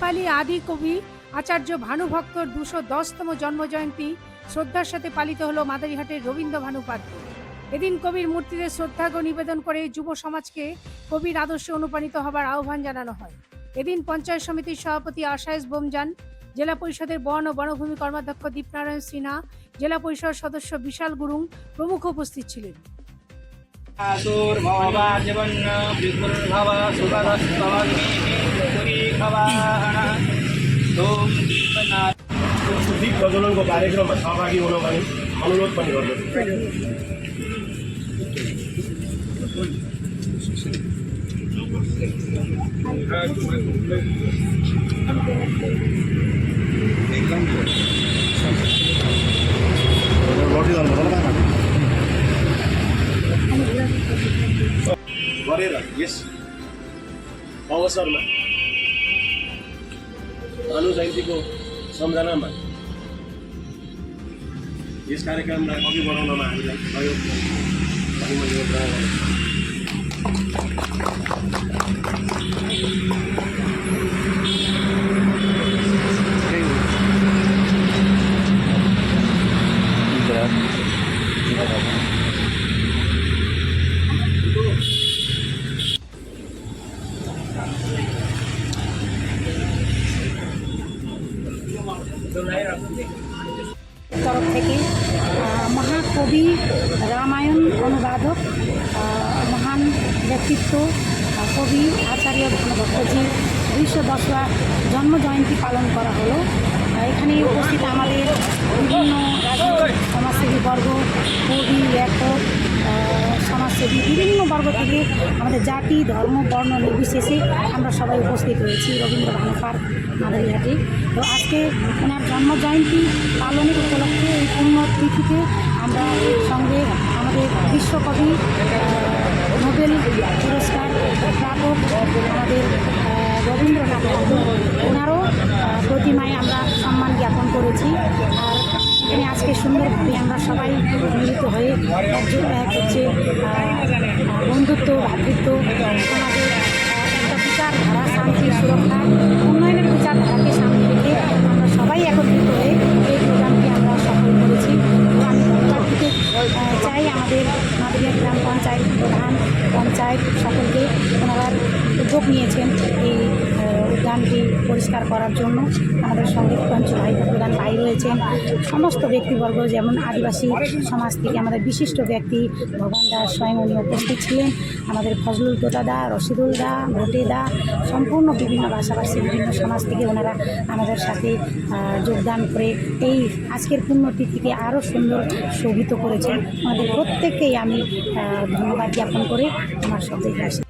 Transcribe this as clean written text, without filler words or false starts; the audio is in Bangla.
নেপালি আদি কবি আচার্য ভানুভক্তর 210তম জন্মজয়ন্তী শ্রদ্ধার সাথে পালিত হলো মাদারিহাটের রবীন্দ্র ভানু পার্কে। এদিন কবির মূর্তিতে শ্রদ্ধার্ঘ্য নিবেদন করে যুব সমাজকে কবির আদর্শে অনুপ্রাণিত হবার আহ্বান জানানো হয়। এদিন পঞ্চায়েত সমিতির সভাপতি আশায়েশ বোমজান, জেলা পরিষদের বন ও বনভূমি কর্মাধ্যক্ষ দীপনারায়ণ সিনহা, জেলা পরিষদ সদস্য বিশাল গুরুং প্রমুখ উপস্থিত ছিলেন। शुद्धिक प्रज्वलनको कार्यक्रममा सहभागी हुन भनी अनुरोध पनि गर्दछु। गरेर यस अवसरमा भानु जयन्तीको सम्झनामा यस कार्यक्रमलाई अघि बढाउनमा हामीलाई सहयोग भनी मैले यो ग्रहण तरफ থেকে মহাকবি রামায়ণ অনুবাদক মহান ব্যক্তিত্ব কবি আচার্য ভানুভক্তজির 210वा জন্মজয়ন্তী পালন করা হলো। এখানে উপস্থিত আমাদের বিভিন্ন সমাজসেবী বর্গ, কবি, লেখক, সমাজসেবী বিভিন্ন বর্গ থেকে আমাদের জাতি, ধর্ম, বর্ণ নির্বিশেষে আমরা সবাই উপস্থিত হয়েছি রবীন্দ্র ভানু পার্ক মাদারিহাটে। তো আজকে ওনার জন্মজয়ন্তী পালনের উপলক্ষে এই পূর্ণ তিথিতে আমরা সঙ্গে আমাদের বিশ্বকবি, নোবেল পুরস্কার প্রাপক আমাদের রবীন্দ্রনাথ ঠাকুর, ওনারও প্রতিমায় আমরা সম্মান জ্ঞাপন করেছি। আর এখানে আজকে সুন্দরভাবে আমরা সবাই মিলিত হয়ে এক হচ্ছে বন্ধুত্ব, ভ্রাতৃত্ব, সমাজের একটা বিচারধারা, শান্তি, সুরক্ষা, উন্নয়নের বিচারধারাকে সামনে রেখে আমরা সবাই একত্রিত হয়ে এই প্রোগ্রামটি আমরা সফল করেছি। আমি ধন্যবাদ দিতে চাই আমাদের মাদারিহাট গ্রাম পঞ্চায়েত প্রধান, পঞ্চায়েত সকলকে। ওনারা উদ্যোগ নিয়েছেন এই উদ্যানটি পরিষ্কার করার জন্য। আমাদের সঙ্গে পঞ্চভাই প্রধান ভাই রয়েছেন, সমস্ত ব্যক্তিবর্গ, যেমন আদিবাসী সমাজ থেকে আমাদের বিশিষ্ট ব্যক্তি ভগবান দাস স্বয়ং উনি উপস্থিত ছিলেন, আমাদের ফজলুল তোতা, রশিদুল দা, ভোটে দা, সম্পূর্ণ বিভিন্ন ভাষাভাষী বিভিন্ন সমাজ থেকে ওনারা আমাদের সাথে যোগদান করে এই আজকের পুণ্যতিথিকে আরও সুন্দর শোভিত করেছেন। আমাদের প্রত্যেককেই আমি ধন্যবাদ জ্ঞাপন করে আমার শব্দে আসি।